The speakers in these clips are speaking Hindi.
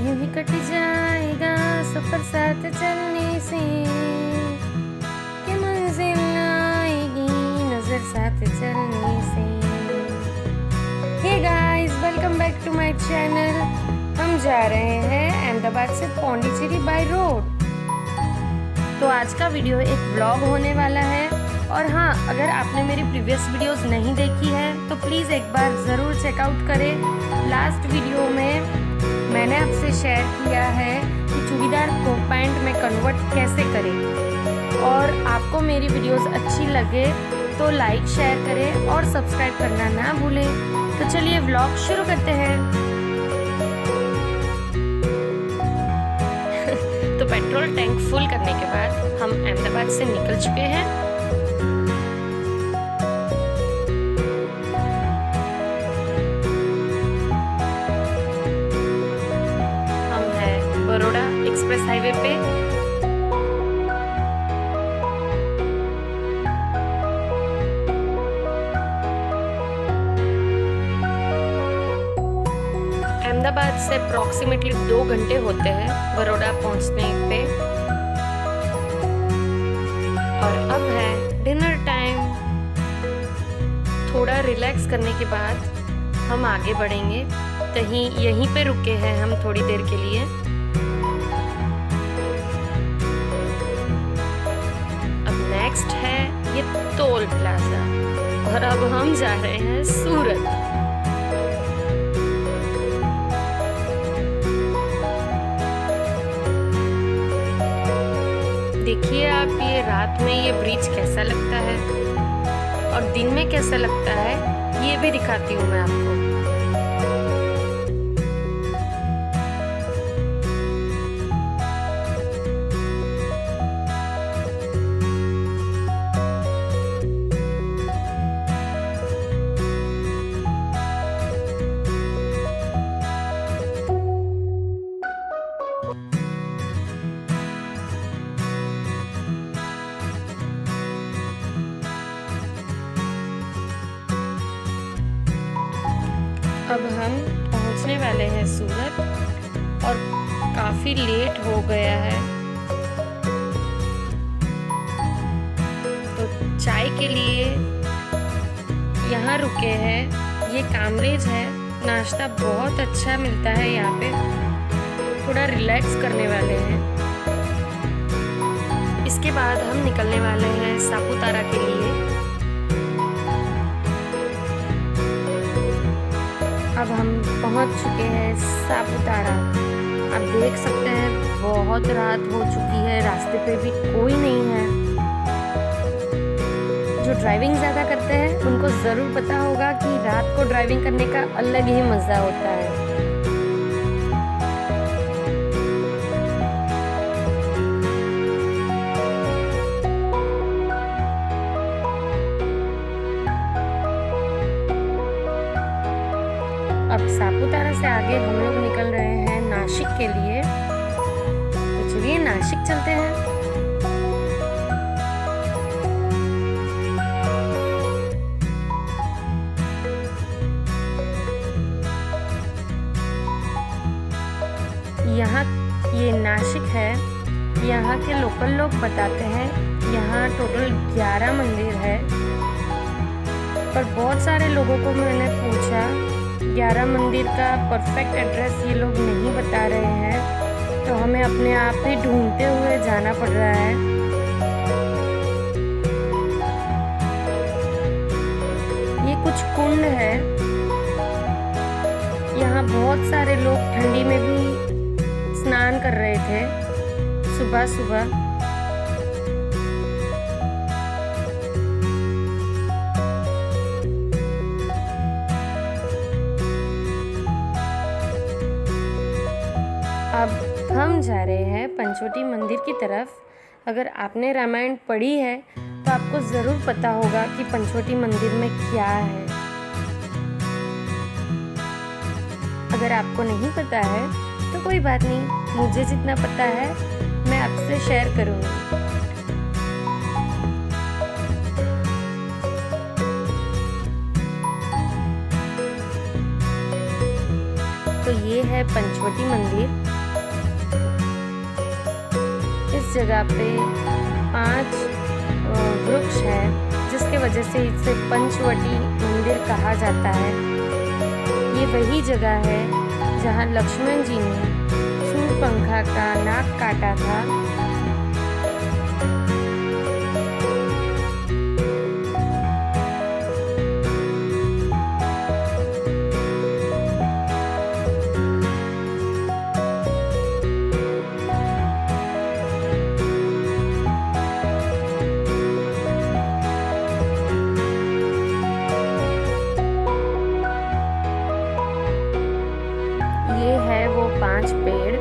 यूं ही कट जाएगा सफर साथ चलने से, कि मंजिल आएगी नजर साथ चलने से। Hey guys, welcome back to my channel. हम जा रहे हैं अहमदाबाद से पौंडीचेरी बाय रोड। तो आज का वीडियो एक व्लॉग होने वाला है। और हाँ, अगर आपने मेरी प्रीवियस वीडियोस नहीं देखी है तो प्लीज़ एक बार ज़रूर चेकआउट करें। लास्ट वीडियो में मैंने आपसे शेयर किया है कि चूड़ीदार को पैंट में कन्वर्ट कैसे करें। और आपको मेरी वीडियोस अच्छी लगे तो लाइक शेयर करें और सब्सक्राइब करना ना भूलें। तो चलिए व्लॉग शुरू करते हैं। तो पेट्रोल टैंक फुल करने के बाद हम अहमदाबाद से निकल चुके हैं। बड़ौदा एक्सप्रेस हाईवे पे। अहमदाबाद से अप्रॉक्सीमेटली 2 घंटे होते हैं बड़ौदा पहुंचने पे। और अब है डिनर टाइम। थोड़ा रिलैक्स करने के बाद हम आगे बढ़ेंगे। यहीं पे रुके हैं हम थोड़ी देर के लिए। नेक्स्ट है ये टोल प्लाजा और अब हम जा रहे हैं सूरत। देखिए आप, ये रात में ये ब्रिज कैसा लगता है और दिन में कैसा लगता है ये भी दिखाती हूँ मैं आपको। अब हम पहुंचने वाले हैं सूरत और काफ़ी लेट हो गया है। तो चाय के लिए यहाँ रुके हैं। ये कामरेज है। नाश्ता बहुत अच्छा मिलता है यहाँ पे। थोड़ा रिलैक्स करने वाले हैं। इसके बाद हम निकलने वाले हैं सापुतारा के लिए। अब हम पहुंच चुके हैं सापुतारा। आप देख सकते हैं बहुत रात हो चुकी है। रास्ते पे भी कोई नहीं है। जो ड्राइविंग ज़्यादा करते हैं उनको ज़रूर पता होगा कि रात को ड्राइविंग करने का अलग ही मज़ा होता है। अब सापुतारा से आगे हम लोग निकल रहे हैं नासिक के लिए। तो चलिए नासिक चलते हैं। यहाँ ये नासिक है। यहाँ के लोकल लोग बताते हैं यहाँ टोटल 11 मंदिर है। पर बहुत सारे लोगों को मैंने पूछा, 11 मंदिर का परफेक्ट एड्रेस ये लोग नहीं बता रहे हैं। तो हमें अपने आप ही ढूंढते हुए जाना पड़ रहा है। ये कुछ कुंड है। यहाँ बहुत सारे लोग ठंडी में भी स्नान कर रहे थे सुबह सुबह। अब हम जा रहे हैं पंचवटी मंदिर की तरफ। अगर आपने रामायण पढ़ी है तो आपको ज़रूर पता होगा कि पंचवटी मंदिर में क्या है। अगर आपको नहीं पता है तो कोई बात नहीं, मुझे जितना पता है मैं आपसे शेयर करूँगी। तो ये है पंचवटी मंदिर। इस जगह पे 5 वृक्ष है, जिसके वजह से इसे पंचवटी मंदिर कहा जाता है। ये वही जगह है जहाँ लक्ष्मण जी ने शूर्पणखा का नाक काटा था। ये है वो 5 पेड़।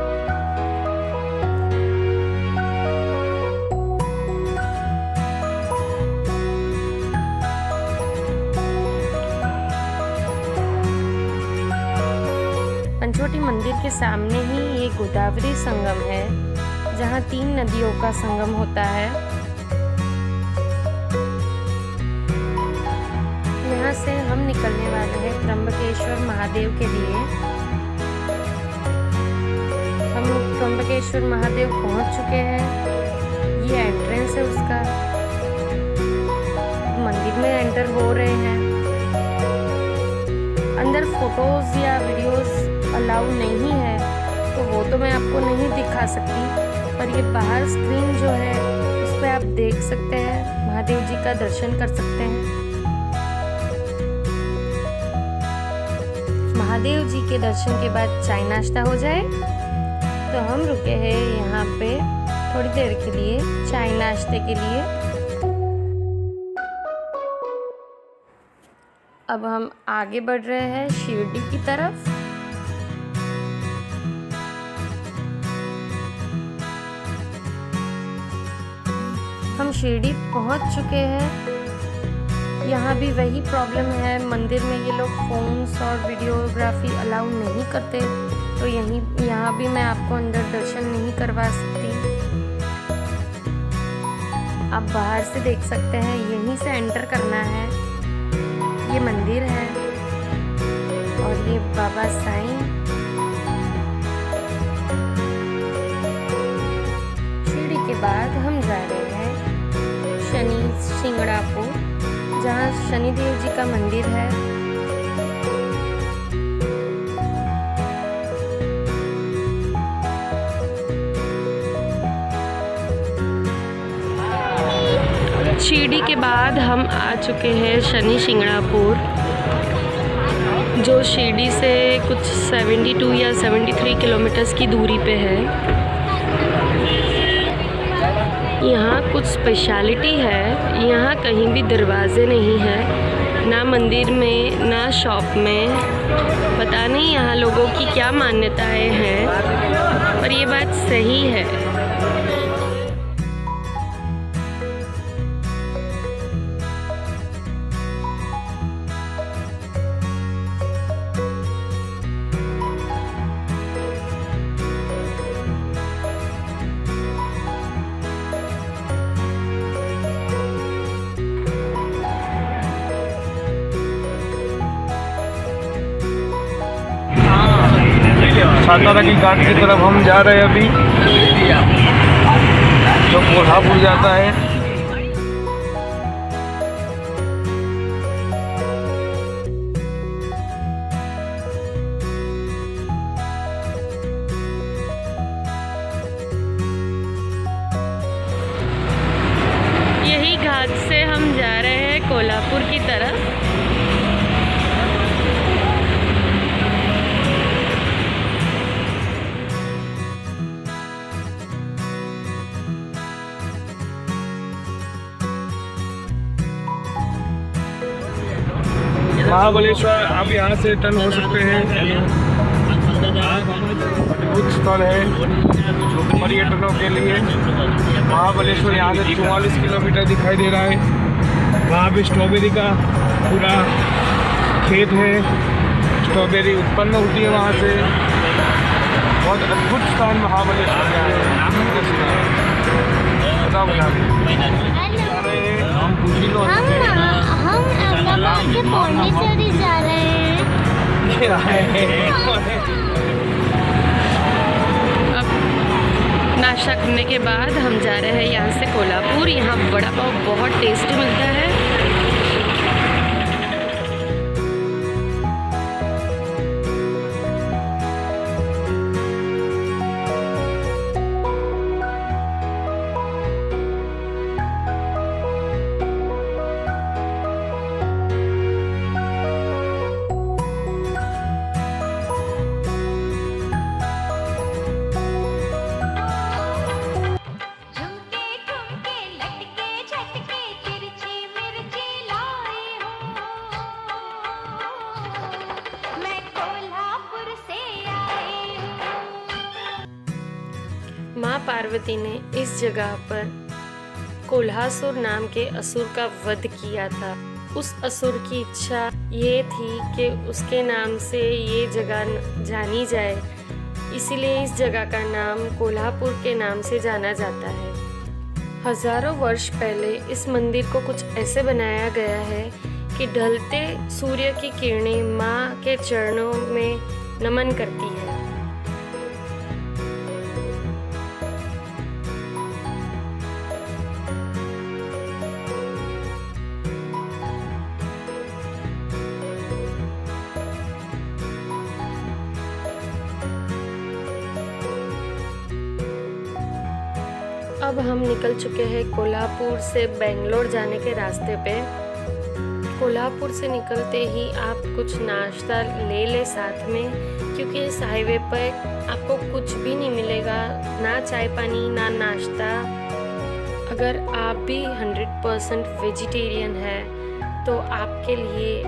पंचवटी मंदिर के सामने ही ये गोदावरी संगम है, जहाँ 3 नदियों का संगम होता है। यहाँ से हम निकलने वाले हैं त्र्यंबकेश्वर महादेव के लिए। हम त्र्यंबकेश्वर महादेव पहुँच चुके हैं। ये एंट्रेंस है उसका। मंदिर में एंटर हो रहे हैं। अंदर फोटोज या वीडियोस अलाउ नहीं है, तो वो तो मैं आपको नहीं दिखा सकती, पर ये बाहर स्क्रीन जो है उस पर आप देख सकते हैं, महादेव जी का दर्शन कर सकते हैं। महादेव जी के दर्शन के बाद चाय नाश्ता हो जाए, तो हम रुके हैं यहाँ पे थोड़ी देर के लिए चाय नाश्ते के लिए। अब हम आगे बढ़ रहे हैं शिरडी की तरफ। हम शिरडी पहुंच चुके हैं। यहाँ भी वही प्रॉब्लम है, मंदिर में ये लोग फोन्स और वीडियोग्राफी अलाउ नहीं करते, तो यहाँ भी मैं आपको अंदर दर्शन नहीं करवा सकती। आप बाहर से देख सकते हैं, यहीं से एंटर करना है। ये मंदिर है और ये बाबा साईं। शिरडी के बाद हम जा रहे हैं शनि शिंगणापुर, जहाँ शनिदेव जी का मंदिर है। शिरडी के बाद हम आ चुके हैं शनि शिंगणापुर, जो शिरडी से कुछ 72 या 73 किलोमीटर्स की दूरी पे है। यहाँ कुछ स्पेशलिटी है, यहाँ कहीं भी दरवाजे नहीं है, ना मंदिर में ना शॉप में। पता नहीं यहाँ लोगों की क्या मान्यताएं हैं, पर ये बात सही है। सातारा की घाट की तरफ हम जा रहे हैं अभी, जो कोल्हापुर जाता है। यही घाट से हम जा रहे हैं कोल्हापुर की तरफ। महाबलेश्वर आप यहाँ से टर्न हो सकते हैं। अद्भुत स्थल है पर्यटकों के लिए। महाबलेश्वर यहाँ से 44 किलोमीटर दिखाई दे रहा है। वहाँ भी स्ट्रॉबेरी का पूरा खेत है, स्ट्रॉबेरी उत्पन्न होती है वहाँ से। बहुत अद्भुत स्थान महाबलेश्वर हम पूछ लो। हम अहमदाबाद से पौंडीचेरी जा रहे हैं। नाश्ता करने के बाद हम जा रहे हैं यहाँ से कोल्हापुर। यहाँ वड़ा पाव बहुत टेस्टी मिलता है। माँ पार्वती ने इस जगह पर कोल्हासुर नाम के असुर का वध किया था। उस असुर की इच्छा ये थी कि उसके नाम से ये जगह जानी जाए, इसीलिए इस जगह का नाम कोल्हापुर के नाम से जाना जाता है। हजारों वर्ष पहले इस मंदिर को कुछ ऐसे बनाया गया है कि ढलते सूर्य की किरणें माँ के चरणों में नमन करती है। अब हम निकल चुके हैं कोल्हापुर से बेंगलोर जाने के रास्ते पे। कोल्हापुर से निकलते ही आप कुछ नाश्ता ले ले साथ में, क्योंकि इस हाईवे पर आपको कुछ भी नहीं मिलेगा, ना चाय पानी ना नाश्ता। अगर आप भी 100% वेजिटेरियन है तो आपके लिए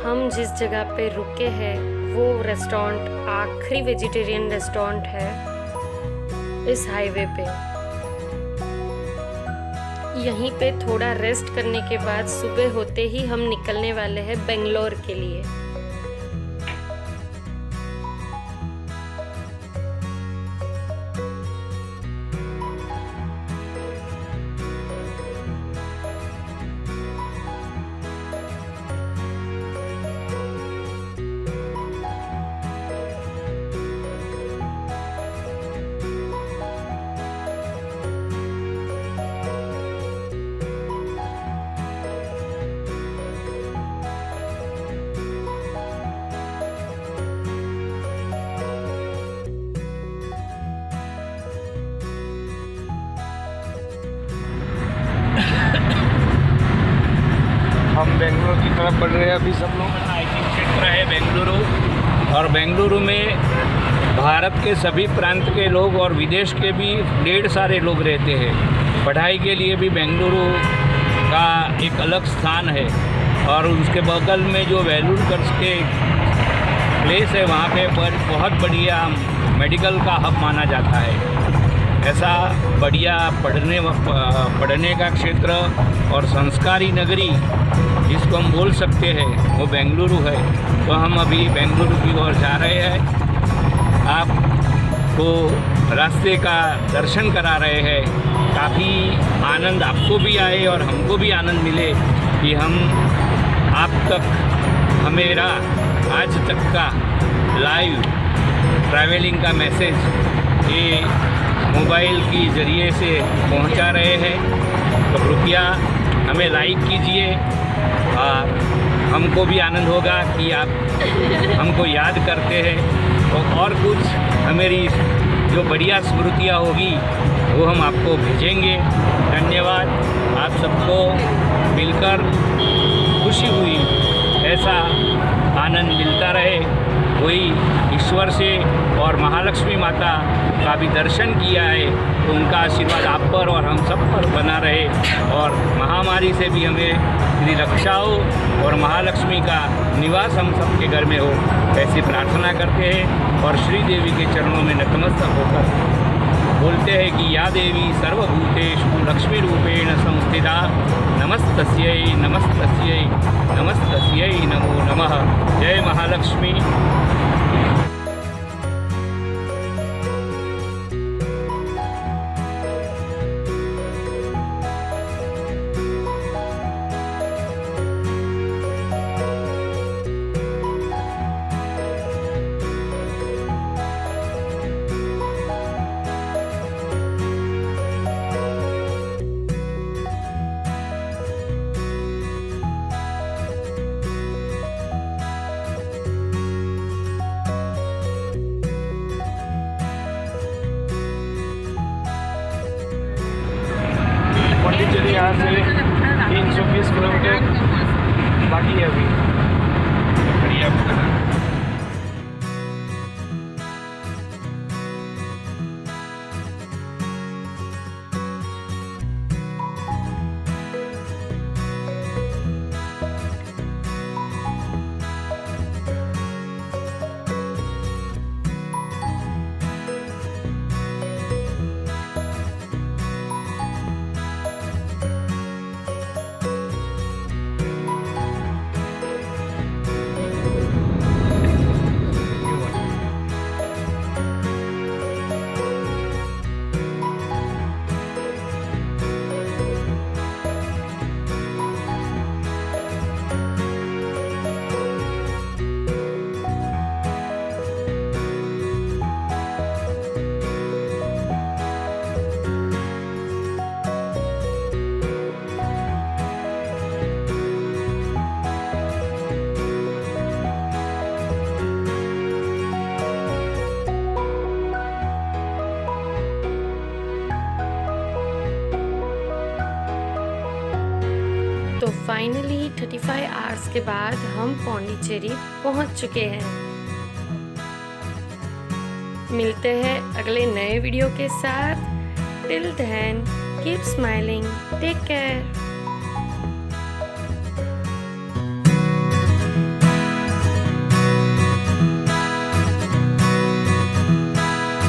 हम जिस जगह पे रुके हैं वो रेस्टोरेंट आखिरी वेजिटेरियन रेस्टोरेंट है इस हाईवे पे। यहीं पे थोड़ा रेस्ट करने के बाद सुबह होते ही हम निकलने वाले हैं बेंगलोर के लिए। हम बेंगलुरु की तरफ बढ़ रहे हैं अभी सब लोग। आईटी क्षेत्र है बेंगलुरु, और बेंगलुरु में भारत के सभी प्रांत के लोग और विदेश के भी ढेर सारे लोग रहते हैं। पढ़ाई के लिए भी बेंगलुरु का एक अलग स्थान है, और उसके बगल में जो वेलूर करके प्लेस है वहाँ पे बहुत बढ़िया मेडिकल का हब माना जाता है। ऐसा बढ़िया पढ़ने का क्षेत्र और संस्कारी नगरी जिसको हम बोल सकते हैं वो बेंगलुरु है। तो हम अभी बेंगलुरु की ओर जा रहे हैं। आपको रास्ते का दर्शन करा रहे हैं। काफ़ी आनंद आपको भी आए और हमको भी आनंद मिले कि हम आप तक हमेरा आज तक का लाइव ट्रैवलिंग का मैसेज ये मोबाइल की ज़रिए से पहुंचा रहे हैं। तो कृपया हमें लाइक कीजिए, और हमको भी आनंद होगा कि आप हमको याद करते हैं। और कुछ हमारी जो बढ़िया स्मृतियाँ होगी वो हम आपको भेजेंगे। धन्यवाद। आप सबको मिलकर खुशी हुई, ऐसा आनंद मिलता रहे। वही ईश्वर से और महालक्ष्मी माता का भी दर्शन किया है, तो उनका आशीर्वाद आप पर और हम सब पर बना रहे, और महामारी से भी हमें यदि रक्षा हो और महालक्ष्मी का निवास हम सबके घर में हो, ऐसी प्रार्थना करते हैं। और श्री देवी के चरणों में नतमस्तक होकर बोलते हैं कि या देवी सर्वभूतेषु लक्ष्मी रूपेण संस्थिता नमस्तस्यै नमस्तस्यै नमस्तस्यै नमो नमः। जय महालक्ष्मी। किलोमीटर बाकी है अभी। बढ़िया आपको तो फाइनली 35 आवर्स के बाद हम पौंडीचेरी पहुंच चुके हैं। मिलते हैं अगले नए वीडियो के साथ। Till then keep smiling, take care.